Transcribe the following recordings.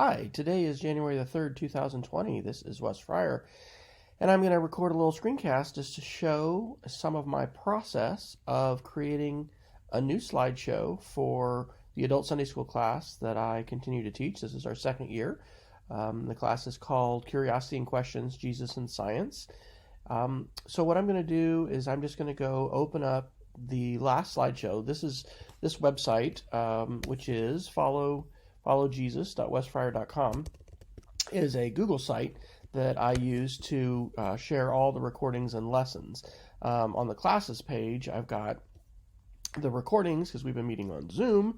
Hi, today is January the 3rd, 2020. This is Wes Fryer, and I'm going to record a little screencast just to show some of my process of creating a new slideshow for the adult Sunday school class that I continue to teach. This is our second year. The class is called Curiosity and Questions, Jesus and Science. So what I'm going to do is I'm just going to go open up the last slideshow. This is this website, which is followjesus.wesfryer.com, is a Google site that I use to share all the recordings and lessons. On the classes page, I've got the recordings because we've been meeting on Zoom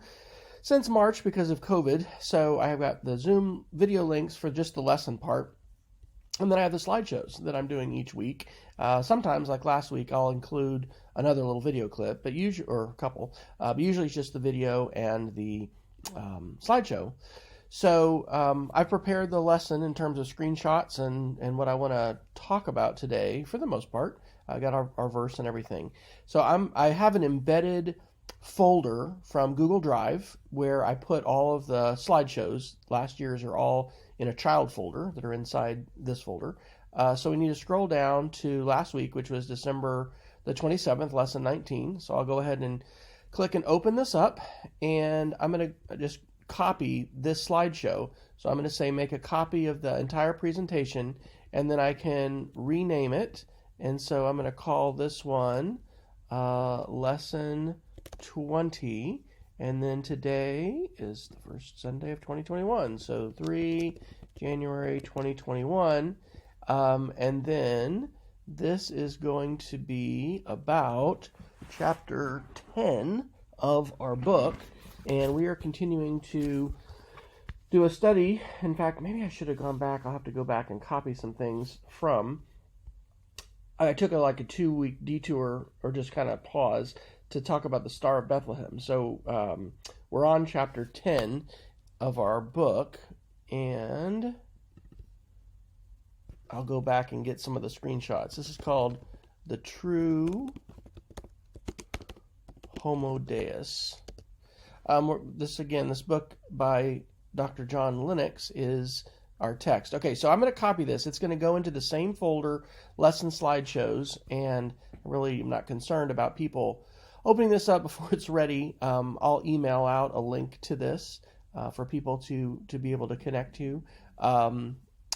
since March because of COVID. So I've got the Zoom video links for just the lesson part. And then I have the slideshows that I'm doing each week. Sometimes, like last week, I'll include another little video clip, but usually, or a couple. But usually it's just the video and the slideshow. So I've prepared the lesson in terms of screenshots and what I want to talk about today for the most part. I got our verse and everything. So I have an embedded folder from Google Drive where I put all of the slideshows. Last year's are all in a child folder that are inside this folder. So we need to scroll down to last week, which was December the 27th, lesson 19. So I'll go ahead and click and open this up, and I'm going to just copy this slideshow. So I'm going to say make a copy of the entire presentation, and then I can rename it. And so I'm going to call this one Lesson 20, and then today is the first Sunday of 2021, so 3 January 2021, and then this is going to be about chapter 10 of our book, and we are continuing to do a study. In fact, maybe I should have gone back. I'll have to go back and copy some things from. I took a 2-week detour, or just kind of pause, to talk about the Star of Bethlehem. So we're on chapter 10 of our book, and I'll go back and get some of the screenshots. This is called The True Homo Deus. This book by Dr. John Lennox is our text. Okay, so I'm going to copy this. It's going to go into the same folder, lesson slideshows, and really I'm not concerned about people opening this up before it's ready. I'll email out a link to this for people to be able to connect to.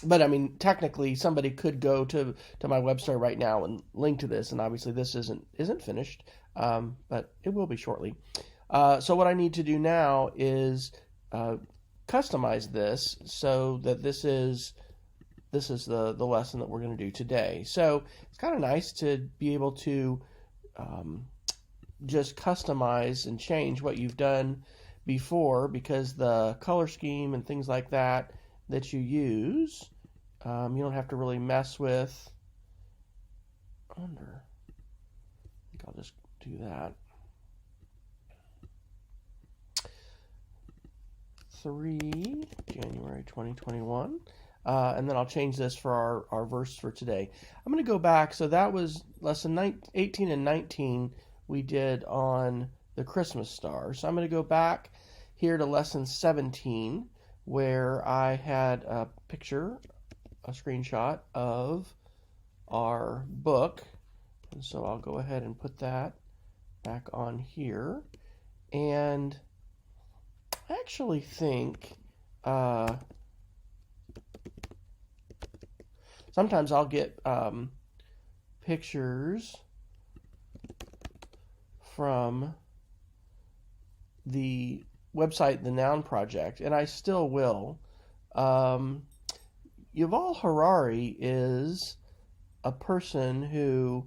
But I mean, technically, somebody could go to my website right now and link to this, and obviously this isn't finished, but it will be shortly. So what I need to do now is customize this so that this is the lesson that we're going to do today. So it's kind of nice to be able to just customize and change what you've done before, because the color scheme and things like that you use, you don't have to really mess with. I think I'll just do that. 3 January 2021. And then I'll change this for our verse for today. I'm going to go back. So that was lesson 18 and 19 we did on the Christmas star. So I'm going to go back here to lesson 17, where I had a picture, a screenshot of our book. And so I'll go ahead and put that back on here. And I actually think sometimes I'll get pictures from the website, the Noun Project, and I still will. Yuval Harari is a person who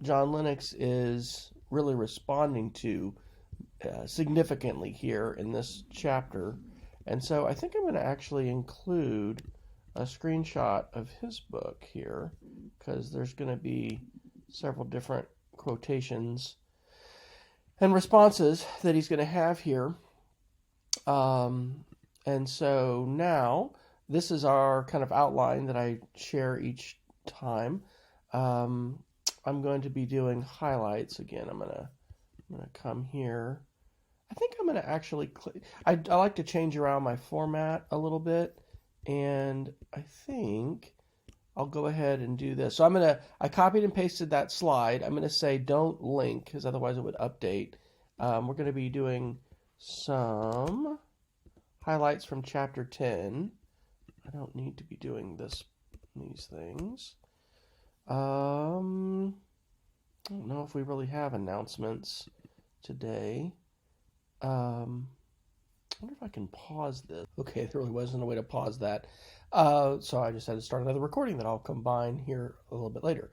John Lennox is really responding to significantly here in this chapter, and so I think I'm going to actually include a screenshot of his book here, because there's going to be several different quotations and responses that he's going to have here. And so now this is our kind of outline that I share each time. I'm going to be doing highlights again. I'm going to come here. I think I'm going to actually I like to change around my format a little bit, and I think I'll go ahead and do this. So I copied and pasted that slide. I'm going to say don't link because otherwise it would update. We're going to be doing some highlights from chapter 10. I don't need to be doing these things. I don't know if we really have announcements today. I wonder if I can pause this. Okay, there really wasn't a way to pause that. So I just had to start another recording that I'll combine here a little bit later.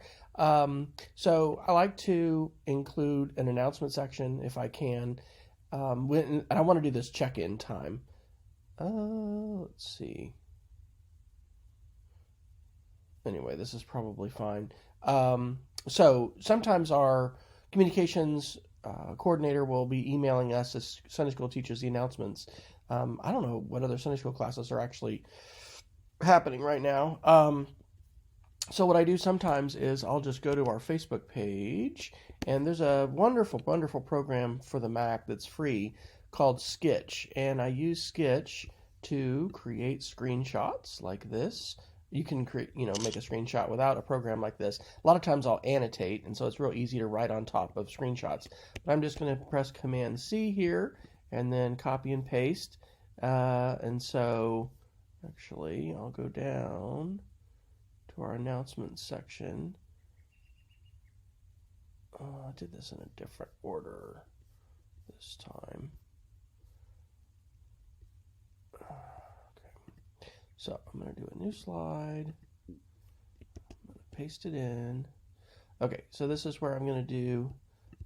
So I like to include an announcement section if I can. And I want to do this check-in time. Let's see. Anyway, this is probably fine. So sometimes our communications coordinator will be emailing us as Sunday school teachers the announcements. I don't know what other Sunday school classes are actually happening right now. So what I do sometimes is I'll just go to our Facebook page, and there's a wonderful, wonderful program for the Mac that's free called Sketch, and I use Sketch to create screenshots like this. You can create, make a screenshot without a program like this. A lot of times I'll annotate, and so it's real easy to write on top of screenshots. But I'm just going to press Command C here, and then copy and paste. And so, actually, I'll go down to our announcements section. I did this in a different order this time. So I'm going to do a new slide. I'm going to paste it in. Okay, so this is where I'm going to do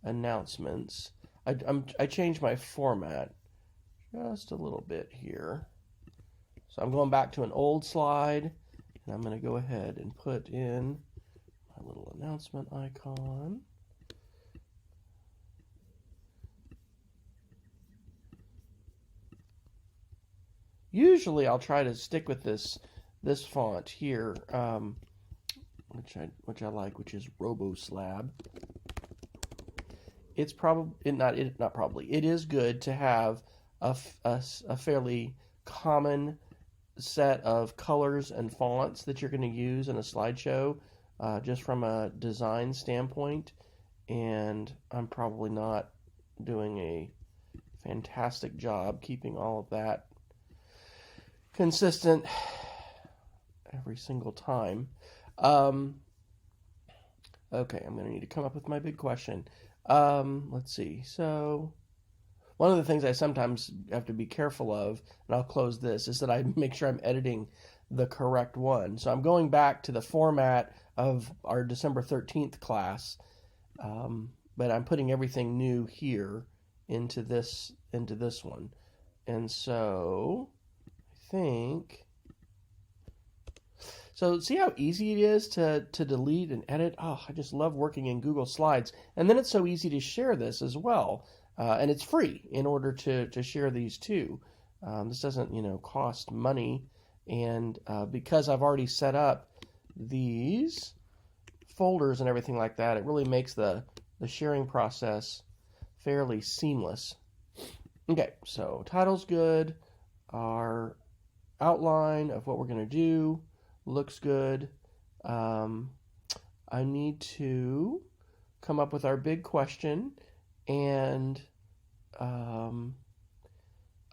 announcements. I changed my format just a little bit here. So I'm going back to an old slide, and I'm going to go ahead and put in my little announcement icon. Usually I'll try to stick with this font here, which I like, which is RoboSlab. It's it is good to have a fairly common set of colors and fonts that you're going to use in a slideshow, just from a design standpoint. And I'm probably not doing a fantastic job keeping all of that consistent every single time. Okay, I'm going to need to come up with my big question. Let's see. So one of the things I sometimes have to be careful of, and I'll close this, is that I make sure I'm editing the correct one. So I'm going back to the format of our December 13th class, but I'm putting everything new here into this one. And so so see how easy it is to delete and edit? Oh, I just love working in Google Slides. And then it's so easy to share this as well. And it's free in order to share these too. This doesn't, cost money. And because I've already set up these folders and everything like that, it really makes the sharing process fairly seamless. Okay, so title's good. Our outline of what we're going to do looks good. I need to come up with our big question, and I'm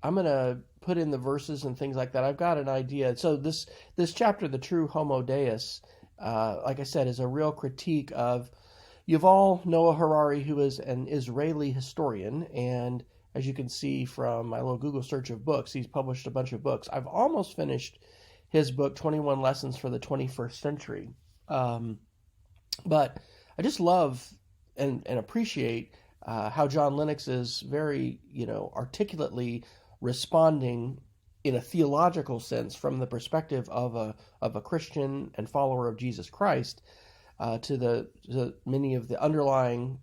going to put in the verses and things like that. I've got an idea. So this chapter, The True Homo Deus, like I said, is a real critique of Yuval Noah Harari, who is an Israeli historian, and as you can see from my little Google search of books, he's published a bunch of books. I've almost finished his book, 21 Lessons for the 21st Century. But I just love and appreciate how John Lennox is very, articulately responding in a theological sense from the perspective of a Christian and follower of Jesus Christ to many of the underlying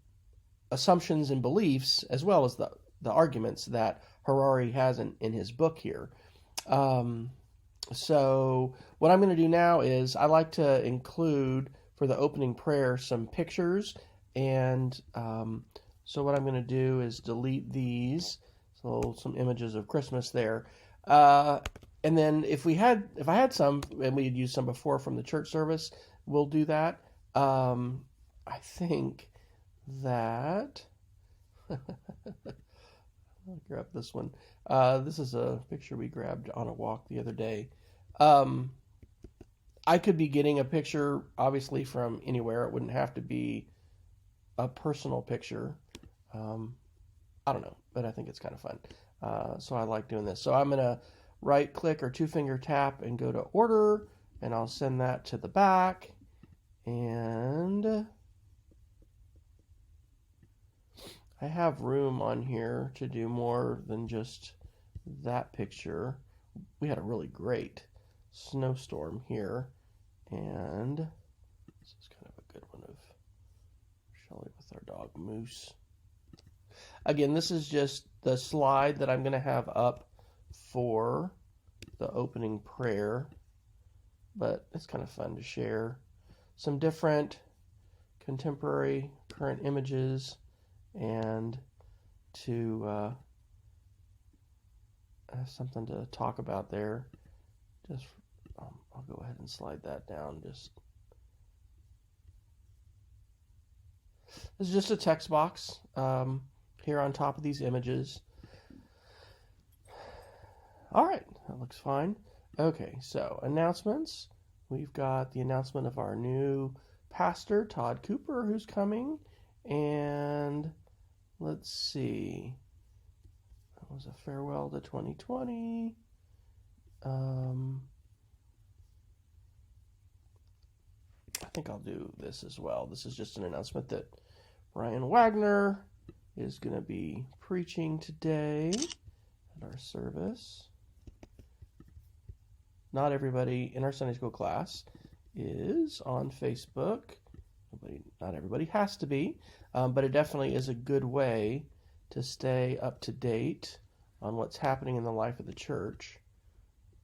assumptions and beliefs, as well as the arguments that Harari has in his book here. So what I'm going to do now is I like to include for the opening prayer some pictures, and so what I'm going to do is delete these So some images of Christmas there. And then if I had some, and we had used some before from the church service, we'll do that. I think that I'll grab this one. This is a picture we grabbed on a walk the other day. I could be getting a picture, obviously, from anywhere. It wouldn't have to be a personal picture. I don't know, but I think it's kind of fun. So I like doing this. So I'm going to right click or two finger tap and go to order, and I'll send that to the back. And I have room on here to do more than just that picture. We had a really great snowstorm here, and this is kind of a good one of Shelly with our dog Moose. Again, this is just the slide that I'm going to have up for the opening prayer, but it's kind of fun to share some different contemporary current images and to have something to talk about there. Just I'll go ahead and slide that down. This is just a text box here on top of these images. All right, that looks fine. Okay, so announcements. We've got the announcement of our new pastor, Todd Cooper, who's coming. And let's see. That was a farewell to 2020. I think I'll do this as well. This is just an announcement that Brian Wagner is going to be preaching today at our service. Not everybody in our Sunday school class is on Facebook. Not everybody has to be, but it definitely is a good way to stay up to date on what's happening in the life of the church.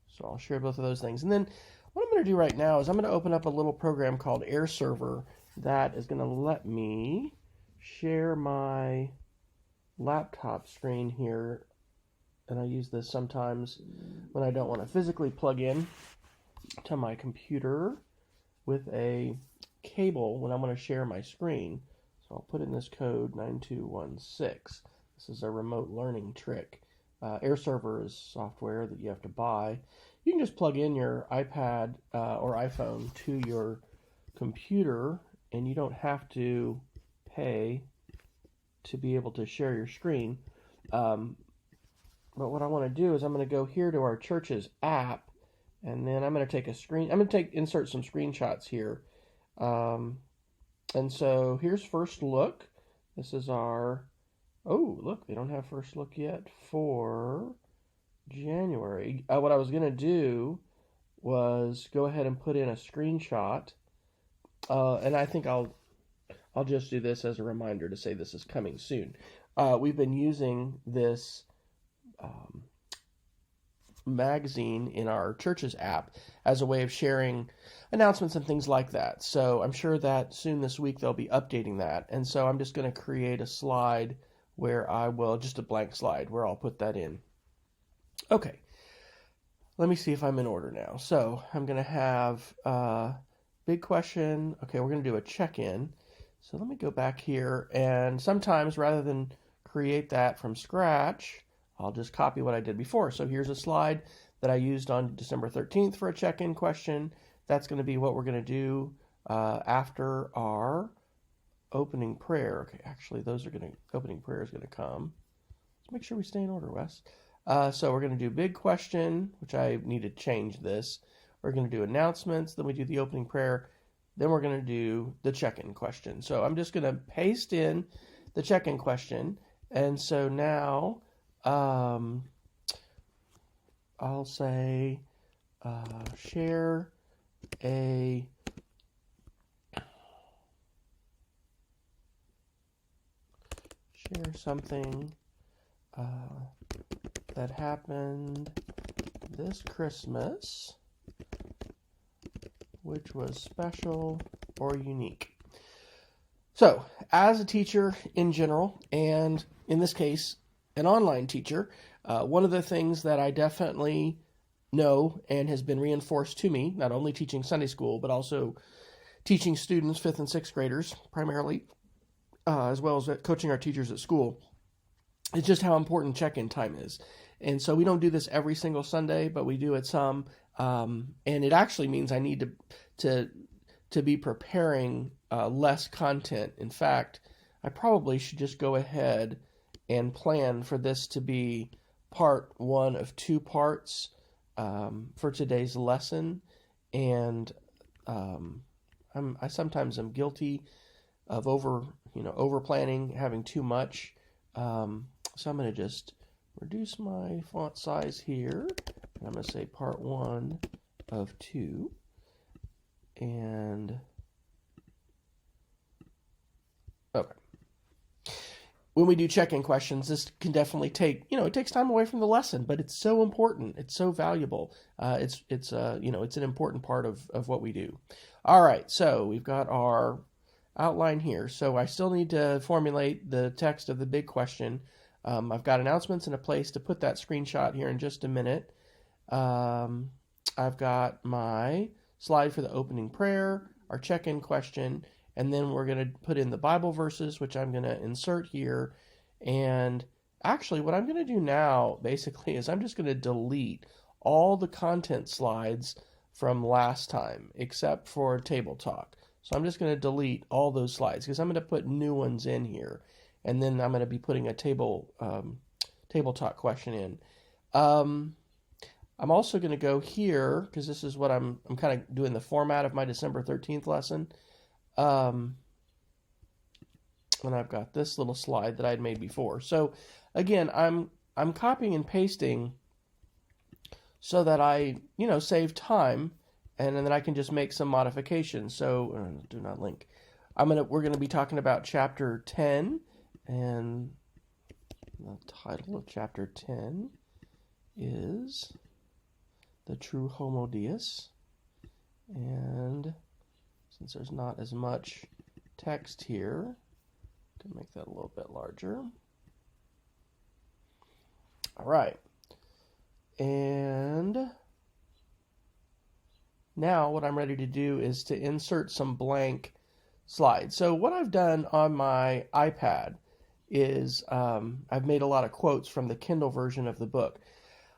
So I'll share both of those things. And then what I'm going to do right now is I'm going to open up a little program called Air Server that is going to let me share my laptop screen here. And I use this sometimes when I don't want to physically plug in to my computer with a cable when I want to share my screen. So I'll put in this code 9216. This is a remote learning trick. Air Server is software that you have to buy. You can just plug in your iPad or iPhone to your computer, and you don't have to pay to be able to share your screen. But what I want to do is I'm going to go here to our church's app, and then I'm going to take a screen. I'm going to insert some screenshots here. And so here's First Look. This is our, oh, look, they don't have First Look yet for January. What I was going to do was go ahead and put in a screenshot. And I think I'll just do this as a reminder to say this is coming soon. We've been using this magazine in our church's app as a way of sharing announcements and things like that. So I'm sure that soon this week they'll be updating that. And so I'm just going to create a slide where I will, just a blank slide where I'll put that in. Okay, let me see if I'm in order now. So I'm going to have a big question. Okay, we're going to do a check-in. So let me go back here, and sometimes rather than create that from scratch, I'll just copy what I did before. So here's a slide that I used on December 13th for a check-in question. That's going to be what we're going to do after our opening prayer. Okay, actually, opening prayer is going to come. Let's make sure we stay in order, Wes. So we're going to do big question, which I need to change this. We're going to do announcements, then we do the opening prayer, then we're going to do the check-in question. So I'm just going to paste in the check-in question, and so now I'll say share something that happened this Christmas which was special or unique. So, as a teacher in general, and in this case, an online teacher, one of the things that I definitely know and has been reinforced to me, not only teaching Sunday school, but also teaching students, 5th and 6th graders primarily, as well as coaching our teachers at school, is just how important check-in time is. And so we don't do this every single Sunday, but we do it some. And it actually means I need to be preparing less content. In fact, I probably should just go ahead and plan for this to be part 1 of 2 parts for today's lesson. And I sometimes am guilty of over planning, having too much. So I'm going to just reduce my font size here. And I'm going to say part 1 of 2. And okay. When we do check-in questions, this can definitely take, it takes time away from the lesson, but it's so important. It's so valuable. It's an important part of what we do. All right, so we've got our outline here. So I still need to formulate the text of the big question. I've got announcements and a place to put that screenshot here in just a minute. I've got my slide for the opening prayer, our check-in question, and then we're going to put in the Bible verses, which I'm going to insert here. And actually, what I'm going to do now, basically, is I'm just going to delete all the content slides from last time, except for Table Talk. So I'm just going to delete all those slides, because I'm going to put new ones in here. And then I'm going to be putting a Table Talk question in. I'm also going to go here, because this is what I'm kind of doing the format of my December 13th lesson. And I've got this little slide that I'd made before. So again, I'm copying and pasting so that I, save time, and then I can just make some modifications. So do not link. We're gonna be talking about chapter 10, and the title of chapter 10 is The True Homo Deus. And since there's not as much text here, I can make that a little bit larger. All right. And now what I'm ready to do is to insert some blank slides. So what I've done on my iPad is I've made a lot of quotes from the Kindle version of the book.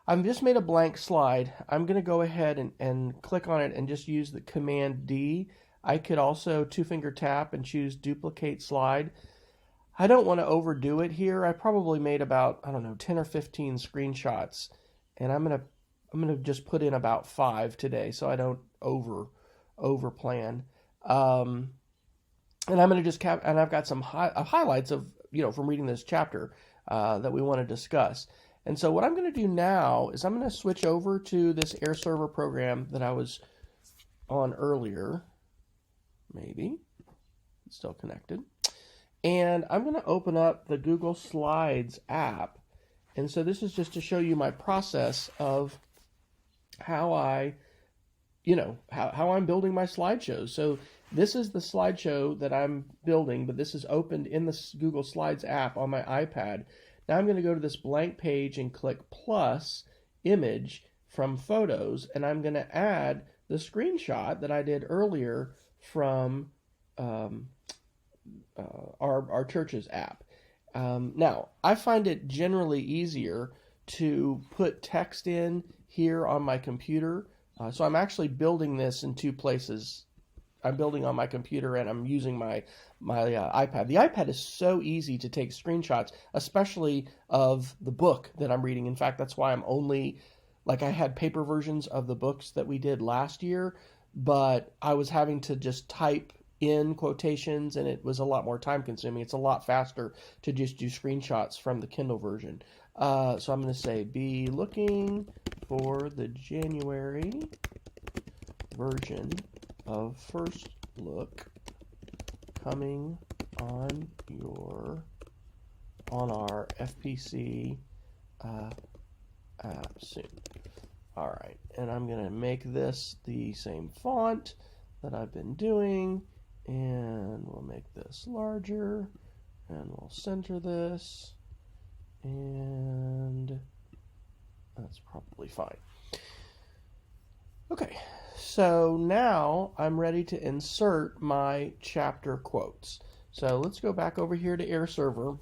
I've just made a blank slide. I'm going to go ahead and click on it and just use the Command D. I could also 2-finger tap and choose Duplicate Slide. I don't want to overdo it here. I probably made about, 10 or 15 screenshots, and I'm gonna just put in about 5 today, so I don't over plan. And I'm gonna just and I've got some highlights of from reading this chapter that we want to discuss. And so what I'm going to do now is I'm going to switch over to this Air Server program that I was on earlier. Maybe it's still connected. And I'm going to open up the Google Slides app. And so this is just to show you my process of how I'm building my slideshows. So this is the slideshow that I'm building, but this is opened in the Google Slides app on my iPad. Now I'm going to go to this blank page and click plus image from photos, and I'm going to add the screenshot that I did earlier from our church's app. Now, I find it generally easier to put text in here on my computer. So I'm actually building this in 2 places. I'm building on my computer and I'm using my iPad. The iPad is so easy to take screenshots, especially of the book that I'm reading. In fact, that's why I'm only, I had paper versions of the books that we did last year, but I was having to just type in quotations and it was a lot more time consuming. It's a lot faster to just do screenshots from the Kindle version. So I'm going to say, be looking for the January version of First Look coming on our FPC app soon. All right, and I'm going to make this the same font that I've been doing, and we'll make this larger, and we'll center this, And that's probably fine. Okay, so now I'm ready to insert my chapter quotes. So let's go back over here to Air Server,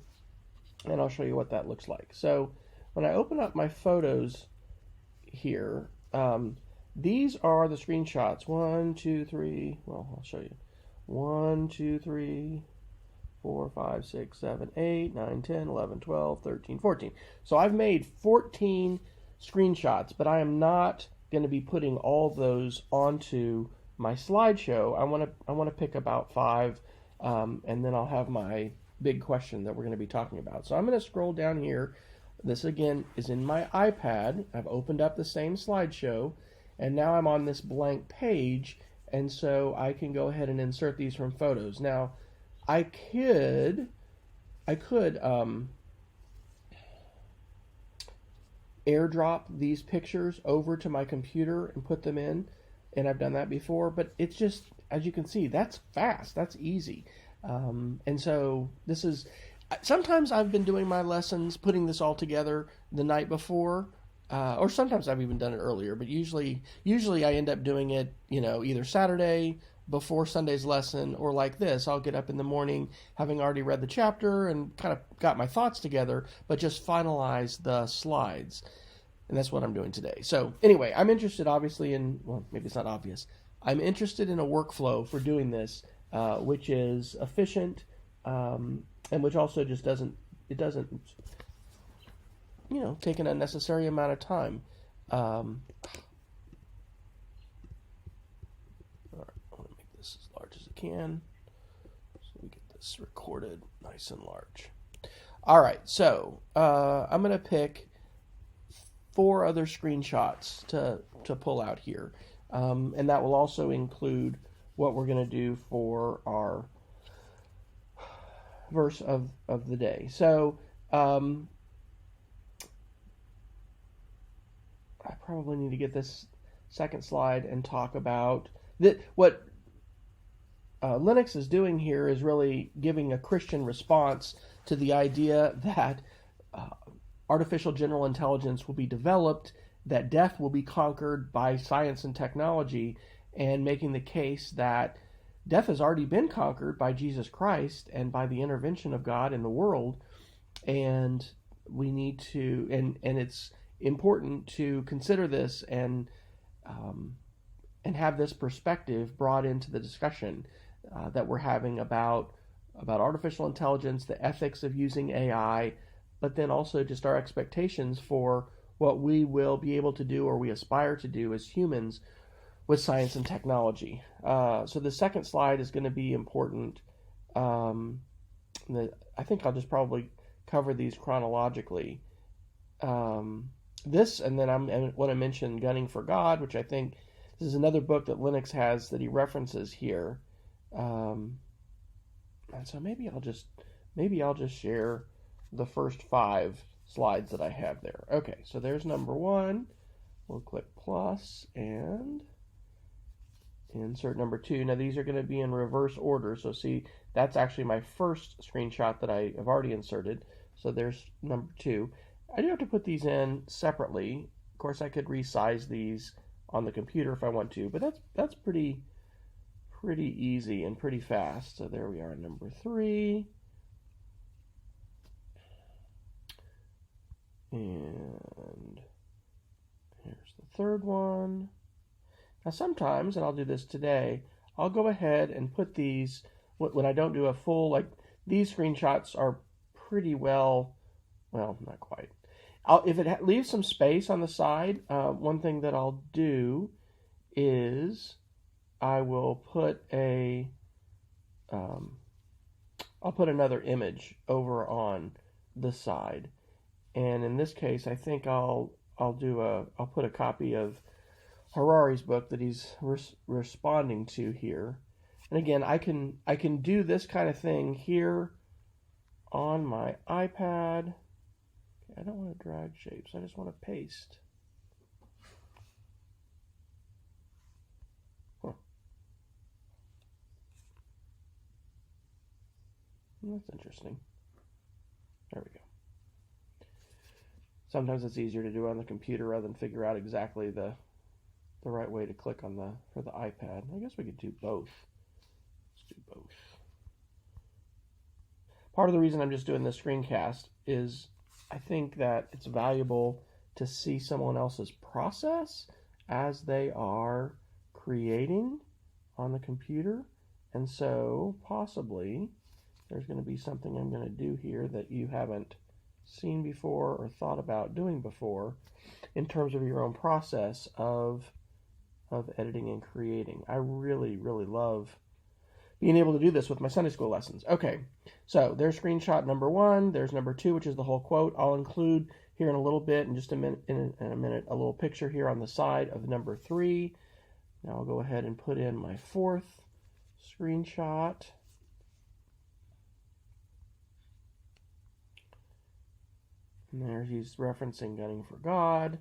and I'll show you what that looks like. So when I open up my photos here, these are the screenshots. 1, 2, 3, well, I'll show you. 1, 2, 3, 4, 5, 6, 7, 8, 9, 10, 11, 12, 13, 14. So I've made 14 screenshots, but I am not going to be putting all those onto my slideshow. I want to pick about 5, and then I'll have my big question that we're going to be talking about. So I'm going to scroll down here. This again is in my iPad. I've opened up the same slideshow, and now I'm on this blank page, and so I can go ahead and insert these from photos. Now, I could airdrop these pictures over to my computer and put them in, and I've done that before, but it's just, as you can see, that's fast, that's easy. And so this is, sometimes I've been doing my lessons, putting this all together the night before, or sometimes I've even done it earlier, but usually I end up doing it, either Saturday before Sunday's lesson, or like this, I'll get up in the morning having already read the chapter and kind of got my thoughts together, but just finalize the slides. And that's what I'm doing today. So anyway, I'm interested obviously in, well, maybe it's not obvious. I'm interested in a workflow for doing this, which is efficient, and which also just doesn't take an unnecessary amount of time. This as large as it can, so we get this recorded nice and large. All right, so I'm going to pick 4 other screenshots to pull out here, and that will also include what we're going to do for our verse of the day. So I probably need to get this second slide and talk about what Linux is doing here is really giving a Christian response to the idea that artificial general intelligence will be developed, that death will be conquered by science and technology, and making the case that death has already been conquered by Jesus Christ and by the intervention of God in the world, and we need to, and it's important to consider this and have this perspective brought into the discussion that we're having about artificial intelligence, the ethics of using AI, but then also just our expectations for what we will be able to do or we aspire to do as humans with science and technology. So the second slide is going to be important. I think I'll just probably cover these chronologically. This, and then I want to mention Gunning for God, which I think this is another book that Linux has that he references here. And so maybe I'll just share the first 5 slides that I have there. Okay, so there's number 1. We'll click plus and insert number 2. Now these are going to be in reverse order. So see, that's actually my first screenshot that I have already inserted. So there's number 2. I do have to put these in separately. Of course, I could resize these on the computer if I want to, but that's pretty easy and pretty fast. So there we are, number 3. And here's the third one. Now sometimes, and I'll do this today, I'll go ahead and put these, when I don't do a full, like these screenshots are pretty well, not quite. If it leaves some space on the side, one thing that I'll do is I will put I'll put another image over on the side. And in this case, I think I'll put a copy of Harari's book that he's responding to here. And again, I can do this kind of thing here on my iPad. Okay, I don't want to drag shapes. I just want to paste. That's interesting. There we go. sometimes it's easier to do it on the computer rather than figure out exactly the right way to click on for the iPad. I guess we could do both. Let's do both. Part of the reason I'm just doing this screencast is I think that it's valuable to see someone else's process as they are creating on the computer. And so possibly there's going to be something I'm going to do here that you haven't seen before or thought about doing before in terms of your own process of editing and creating. I really, really love being able to do this with my Sunday school lessons. Okay, so there's screenshot number 1. There's number 2, which is the whole quote. I'll include here in a little bit, in just a minute, a little picture here on the side of number 3. Now I'll go ahead and put in my 4th screenshot. And there he's referencing Gunning for God,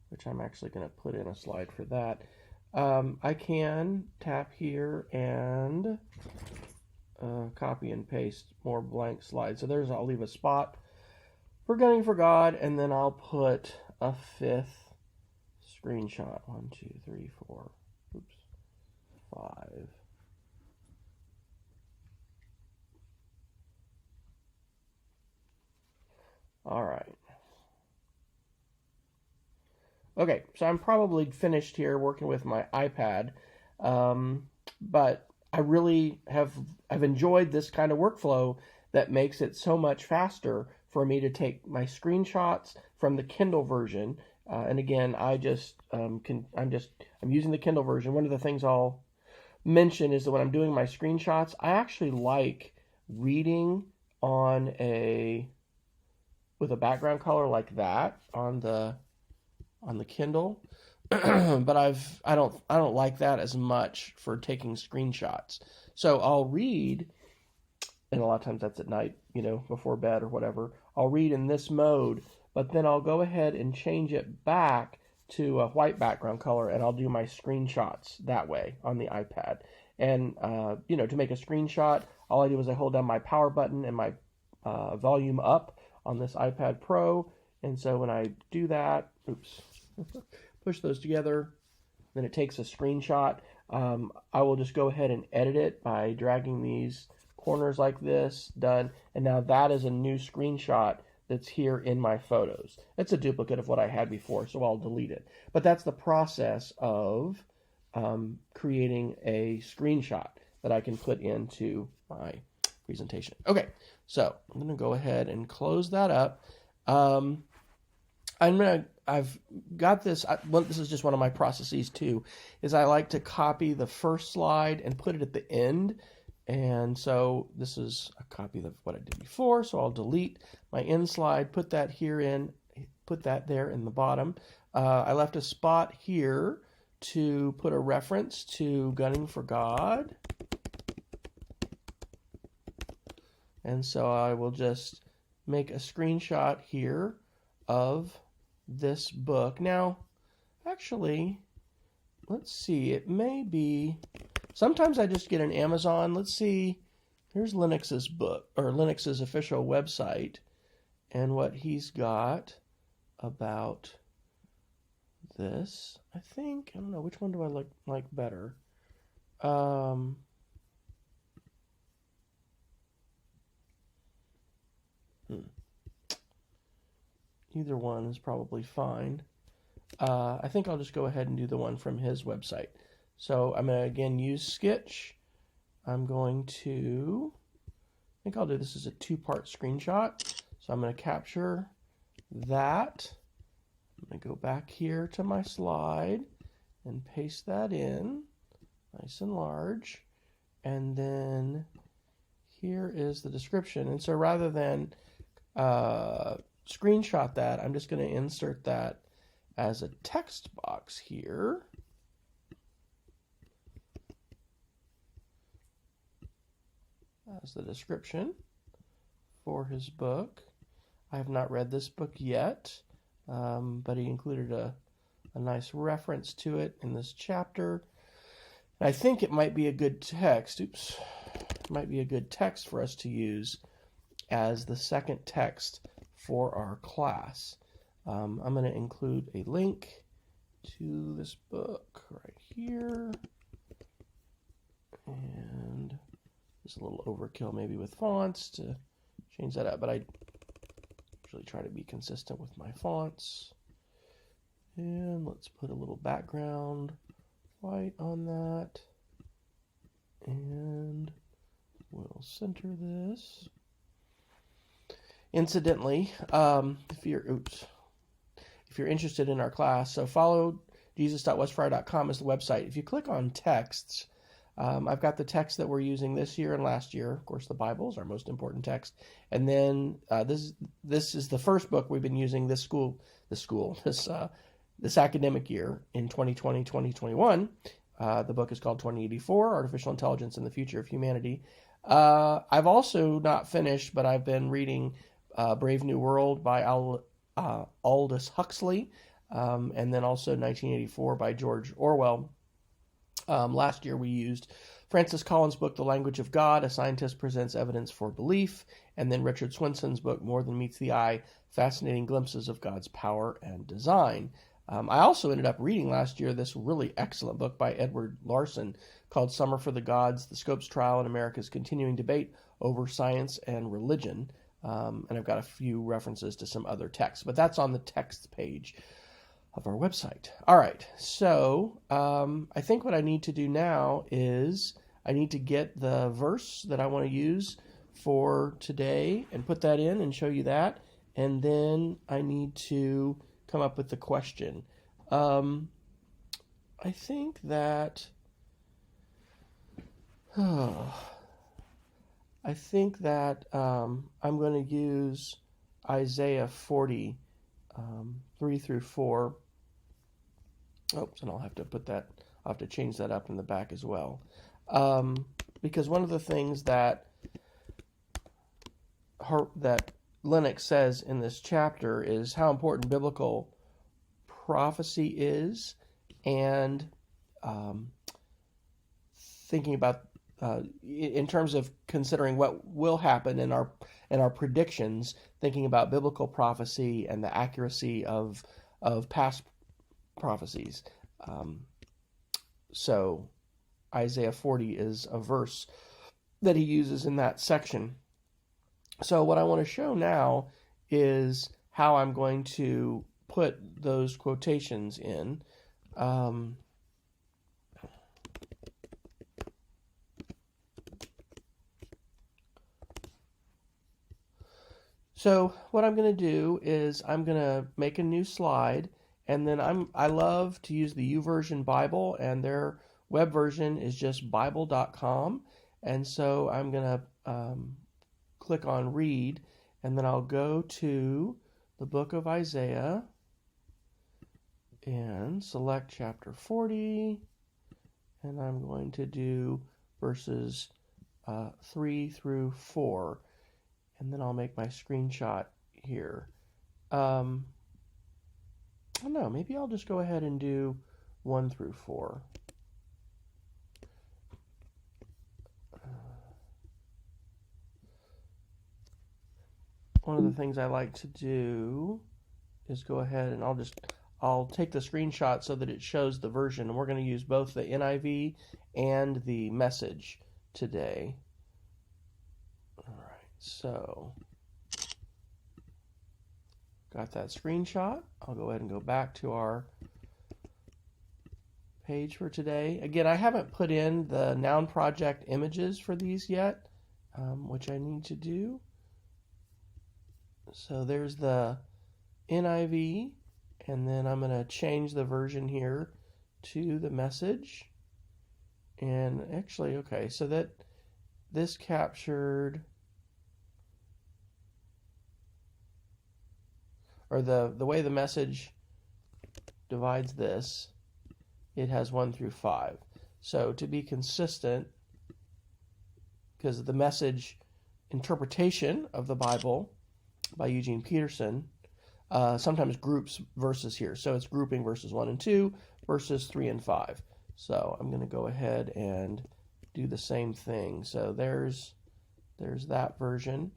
which I'm actually going to put in a slide for that. I can tap here and copy and paste more blank slides. So I'll leave a spot for Gunning for God, and then I'll put a 5th screenshot. 1, 2, 3, 4, 5. All right. Okay, so I'm probably finished here working with my iPad, but I really I've enjoyed this kind of workflow that makes it so much faster for me to take my screenshots from the Kindle version. And again, I'm using the Kindle version. One of the things I'll mention is that when I'm doing my screenshots, I actually like reading with a background color like that on the Kindle, but I don't like that as much for taking screenshots. So I'll read, and a lot of times that's at night, before bed or whatever. I'll read in this mode, but then I'll go ahead and change it back to a white background color, and I'll do my screenshots that way on the iPad. And to make a screenshot, all I do is I hold down my power button and my volume up on this iPad Pro, and so when I do that, push those together, then it takes a screenshot. I will just go ahead and edit it by dragging these corners like this, done, and now that is a new screenshot that's here in my photos. It's a duplicate of what I had before, so I'll delete it. But that's the process of creating a screenshot that I can put into my presentation. Okay, so I'm going to go ahead and close that up. I've got this. This is just one of my processes too. Is I like to copy the first slide and put it at the end. And so this is a copy of what I did before. So I'll delete my end slide, put that there in the bottom. I left a spot here to put a reference to Gunning for God. And so I will just make a screenshot here of this book. Now, actually, let's see. It may be... Sometimes I just get an Amazon. Let's see. Here's Linux's book, or Linux's official website, and what he's got about this. I don't know, which one do I like better? Either one is probably fine. I think I'll just go ahead and do the one from his website. So I'm going to, again, use Sketch. I'm going to, I think I'll do this as a 2-part screenshot. So I'm going to capture that. I'm going to go back here to my slide and paste that in, nice and large. And then here is the description. And so rather than screenshot that, I'm just going to insert that as a text box here. As the description for his book. I have not read this book yet, but he included a nice reference to it in this chapter. And I think it might be a good text. It might be a good text for us to use as the second text for our class. I'm going to include a link to this book right here. And it's a little overkill maybe with fonts to change that up, but I usually try to be consistent with my fonts. And let's put a little background white on that. And we'll center this. Incidentally, if you're interested in our class, so follow jesus.westfryer.com is the website. If you click on texts, I've got the text that we're using this year and last year. Of course, the Bible is our most important text. And then this is the first book we've been using this academic year in 2020, 2021. The book is called 2084, Artificial Intelligence and the Future of Humanity. I've also not finished, but I've been reading Brave New World by Aldous Huxley, and then also 1984 by George Orwell. Last year we used Francis Collins' book, The Language of God, A Scientist Presents Evidence for Belief, and then Richard Swinson's book, More Than Meets the Eye, Fascinating Glimpses of God's Power and Design. I also ended up reading last year this really excellent book by Edward Larson called Summer for the Gods, The Scopes Trial in America's Continuing Debate Over Science and Religion. And I've got a few references to some other texts, but that's on the text page of our website. All right, so I think what I need to do now is I need to get the verse that I want to use for today and put that in and show you that, and then I need to come up with the question. I think that I'm going to use Isaiah 40, 3 through 4. Oops, and I'll have to change that up in the back as well. Because one of the things that Lennox says in this chapter is how important biblical prophecy is, and thinking about in terms of considering what will happen in our predictions, thinking about biblical prophecy and the accuracy of past prophecies. So Isaiah 40 is a verse that he uses in that section. So what I want to show now is how I'm going to put those quotations in. So what I'm going to do is I'm going to make a new slide, and then I love to use the YouVersion Bible, and their web version is just bible.com. And so I'm going to click on read, and then I'll go to the book of Isaiah and select chapter 40, and I'm going to do verses 3 through 4, and then I'll make my screenshot here. I don't know, maybe I'll just go ahead and do 1 through 4. One of the things I like to do is go ahead and I'll take the screenshot so that it shows the version, and we're going to use both the NIV and the Message today. All right, so got that screenshot. I'll go ahead and go back to our page for today. Again, I haven't put in the Noun Project images for these yet, which I need to do. So there's the NIV, and then I'm going to change the version here to the Message. And actually, okay, so that this captured, or the way the Message divides this, it has 1 through 5. So to be consistent, because the Message interpretation of the Bible by Eugene Peterson sometimes groups verses here. So it's grouping verses 1 and 2, verses 3 and 5. So I'm going to go ahead and do the same thing. So there's that version.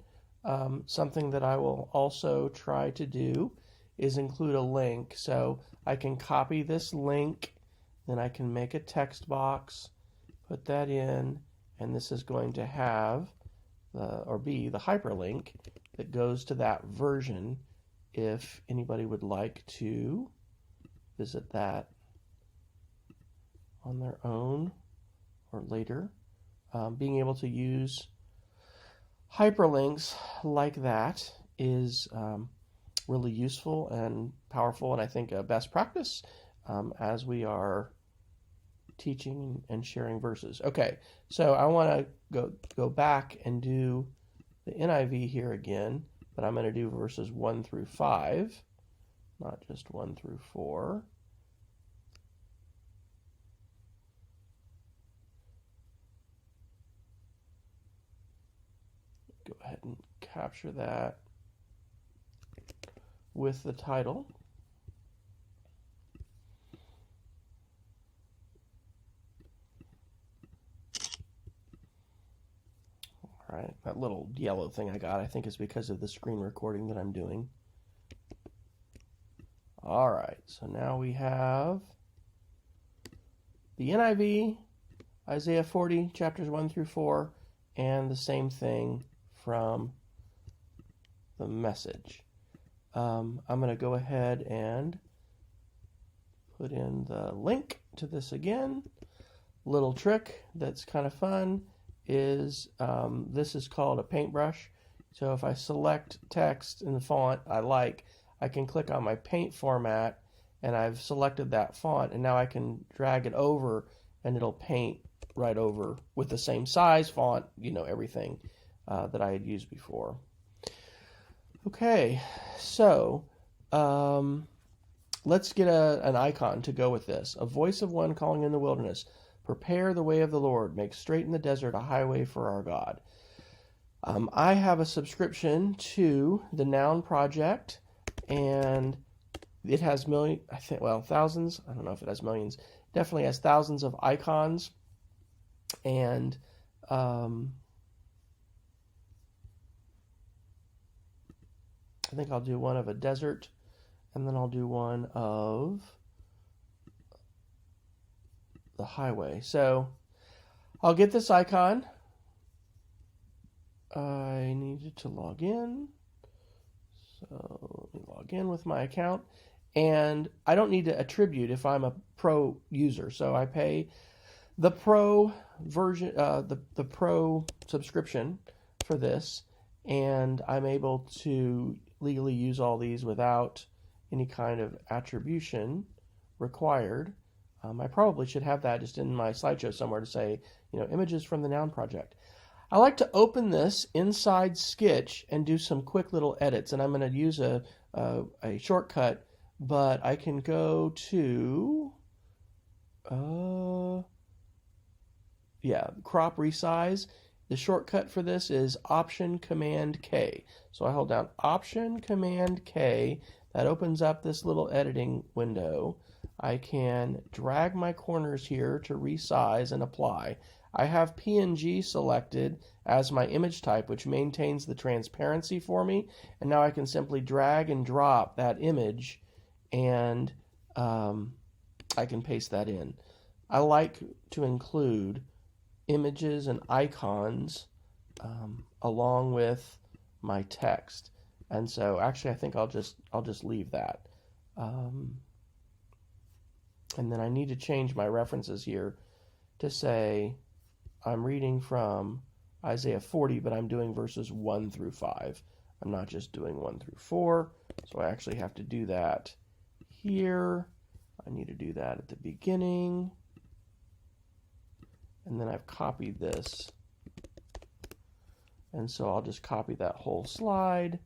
Something that I will also try to do is include a link. So I can copy this link, then I can make a text box, put that in, and this is going to have be the hyperlink that goes to that version if anybody would like to visit that on their own or later. Being able to use hyperlinks like that is really useful and powerful, and I think a best practice as we are teaching and sharing verses. Okay, so I want to go back and do the NIV here again, but I'm going to do verses 1 through 5, not just 1 through 4. Go ahead and capture that with the title. All right, that little yellow thing I got, I think, is because of the screen recording that I'm doing. All right, so now we have the NIV, Isaiah 40, chapters 1 through 4, and the same thing from the Message. I'm going to go ahead and put in the link to this again. Little trick that's kind of fun is this is called a paintbrush. So if I select text in the font I can click on my paint format, and I've selected that font, and now I can drag it over and it'll paint right over with the same size, font, everything that I had used before. Okay, so let's get an icon to go with this. A voice of one calling in the wilderness, prepare the way of the Lord, make straight in the desert a highway for our God. I have a subscription to the Noun Project, and it has thousands. I don't know if it has millions. Definitely has thousands of icons, and I think I'll do one of a desert, and then I'll do one of the highway. So I'll get this icon. I needed to log in. So let me log in with my account. And I don't need to attribute if I'm a pro user. So I pay the pro version, the pro subscription for this, and I'm able to legally use all these without any kind of attribution required. I probably should have that just in my slideshow somewhere to say, images from the Noun Project. I like to open this inside Sketch and do some quick little edits, and I'm going to use a shortcut, but I can go to crop resize. The shortcut for this is Option Command K. So I hold down Option Command K. That opens up this little editing window. I can drag my corners here to resize and apply. I have PNG selected as my image type, which maintains the transparency for me. And now I can simply drag and drop that image, and I can paste that in. I like to include images and icons along with my text, and so actually I think I'll just leave that, and then I need to change my references here to say I'm reading from Isaiah 40, but I'm doing verses 1 through 5. I'm not just doing 1 through 4, so I actually have to do that here. I need to do that at the beginning. And then I've copied this. And so I'll just copy that whole slide,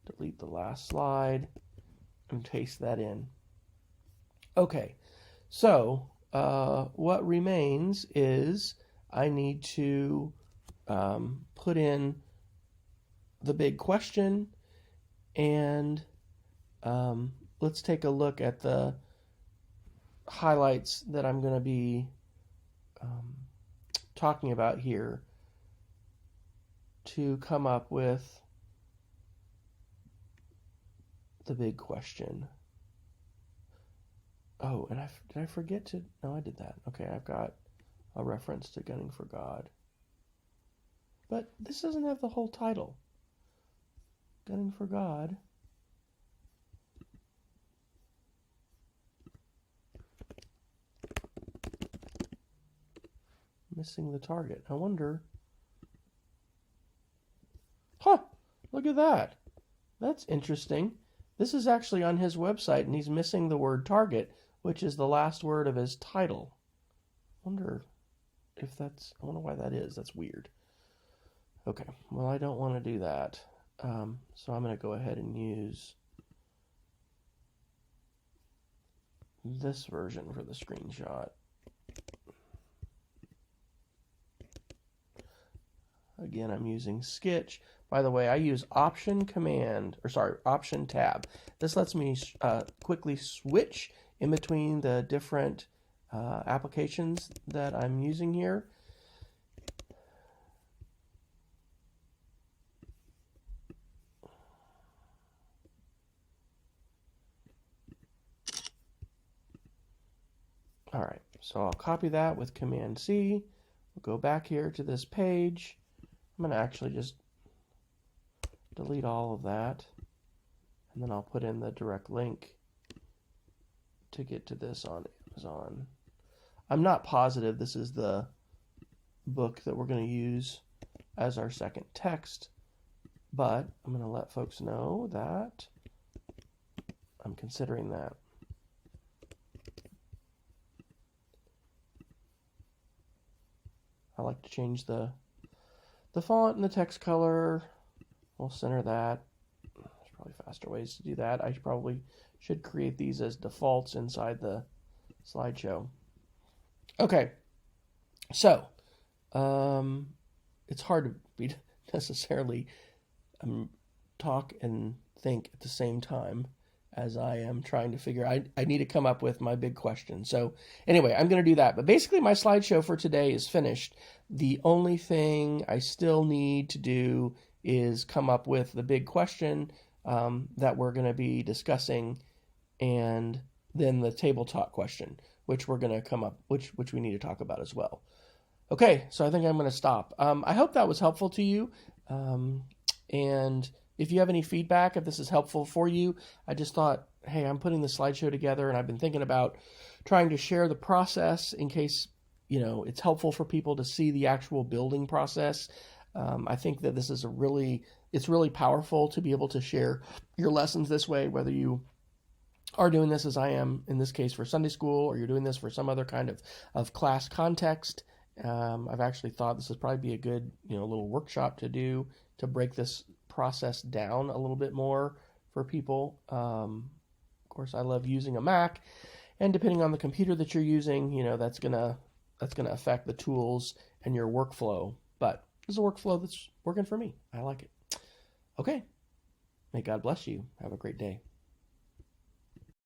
delete the last slide, and paste that in. Okay, so what remains is I need to put in the big question, and let's take a look at the highlights that I'm going to be talking about here to come up with the big question. Oh, and did I forget to? No, I did that. Okay, I've got a reference to Gunning for God. But this doesn't have the whole title. Gunning for God. Missing the target. I wonder. Huh! Look at that. That's interesting. This is actually on his website, and he's missing the word target, which is the last word of his title. I wonder why that is. That's weird. Okay, well, I don't want to do that. So I'm going to go ahead and use this version for the screenshot. Again, I'm using Sketch. By the way, I use Option Tab. This lets me quickly switch in between the different applications that I'm using here. All right, so I'll copy that with Command C. We'll go back here to this page. I'm going to actually just delete all of that, and then I'll put in the direct link to get to this on Amazon. I'm not positive this is the book that we're going to use as our second text, but I'm going to let folks know that I'm considering that. I like to change the font and the text color. We'll center that. There's probably faster ways to do that. I probably should create these as defaults inside the slideshow. Okay, so it's hard to be necessarily talk and think at the same time as I am trying to figure. I need to come up with my big question. So anyway, I'm going to do that. But basically, my slideshow for today is finished. The only thing I still need to do is come up with the big question that we're going to be discussing, and then the table talk question, which we're going to come up, which we need to talk about as well. Okay, so I think I'm going to stop. I hope that was helpful to you. And if you have any feedback, if this is helpful for you, I just thought, hey, I'm putting the slideshow together, and I've been thinking about trying to share the process in case, it's helpful for people to see the actual building process. I think that this is it's really powerful to be able to share your lessons this way, whether you are doing this as I am in this case for Sunday school, or you're doing this for some other kind of class context. I've actually thought this would probably be a good, little workshop to do to break this process down a little bit more for people. Of course, I love using a Mac, and depending on the computer that you're using, that's gonna affect the tools and your workflow. But this is a workflow that's working for me. I like it. Okay. May God bless you. Have a great day.